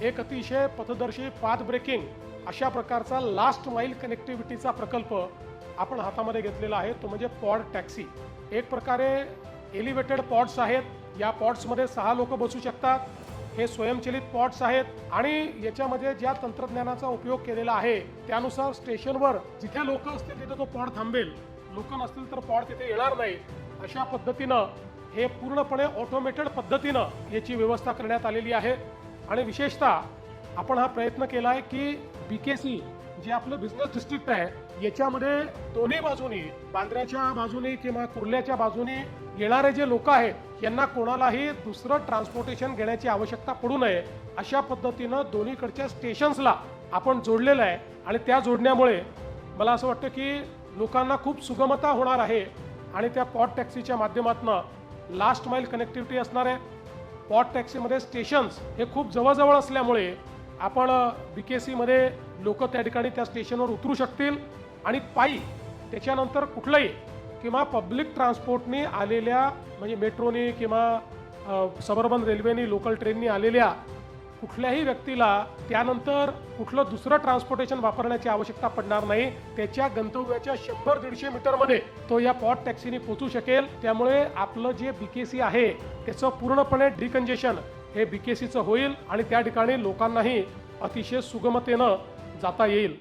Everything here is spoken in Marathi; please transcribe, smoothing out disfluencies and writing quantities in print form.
एक अतिशय पथदर्शी पाथ ब्रेकिंग अशा प्रकारचा लास्ट माईल कनेक्टिव्हिटीचा प्रकल्प आपण हातामध्ये घेतलेला आहे, तो म्हणजे पॉड टॅक्सी। एक प्रकारे एलिव्हेटेड पॉड्स आहेत। या पॉड्समध्ये 6 लोक बसू शकतात। हे स्वयंचलित पॉड्स आहेत आणि याच्यामध्ये ज्या तंत्रज्ञानाचा उपयोग केलेला आहे त्यानुसार स्टेशनवर जिथे लोक असतील तिथे तो पॉड थांबेल, लोक नसतील तर पॉड तिथे येणार नाही। अशा पद्धतीनं हे पूर्णपणे ऑटोमेटेड पद्धतीनं याची व्यवस्था करण्यात आलेली आहे। आणि विशेषतः आपण हा प्रयत्न केला आहे की बीकेसी जे आपलं बिझनेस डिस्ट्रिक्ट आहे याच्यामध्ये दोन्ही बाजूनी, बांद्र्याच्या बाजूने किंवा कुर्ल्याच्या बाजूने येणारे जे लोक आहेत यांना कोणालाही दुसरं ट्रान्सपोर्टेशन घेण्याची आवश्यकता पडू नये अशा पद्धतीनं दोन्हीकडच्या स्टेशन्सला आपण जोडलेलं आहे। आणि त्या जोडण्यामुळे मला असं वाटतं की लोकांना खूप सुगमता होणार आहे आणि त्या पॉड टॅक्सीच्या माध्यमातून लास्ट माईल कनेक्टिव्हिटी असणार आहे। पॉड टॅक्सीमध्ये स्टेशन्स हे खूप जवळजवळ असल्यामुळे आपण बीकेसीमध्ये लोक त्या ठिकाणी त्या स्टेशनवर उतरू शकतील आणि पायी त्याच्यानंतर कुठलंही किंवा पब्लिक ट्रान्सपोर्टनी आलेल्या म्हणजे मेट्रोनी किंवा सबर्बन रेल्वेनी लोकल ट्रेननी आलेल्या कुठल्याही व्यक्तीला त्यानंतर कुठलं दुसरं ट्रान्सपोर्टेशन वापरण्याची आवश्यकता पडणार नाही। त्याच्या गंतव्याच्या 100-150 मीटरमध्ये तो या पॉड टॅक्सीने पोहोचू शकेल। त्यामुळे आपलं जे बीकेसी आहे त्याचं पूर्णपणे डिकंजेशन हे बीकेसीचं होईल आणि त्या ठिकाणी लोकांनाही अतिशय सुगमतेनं जाता येईल।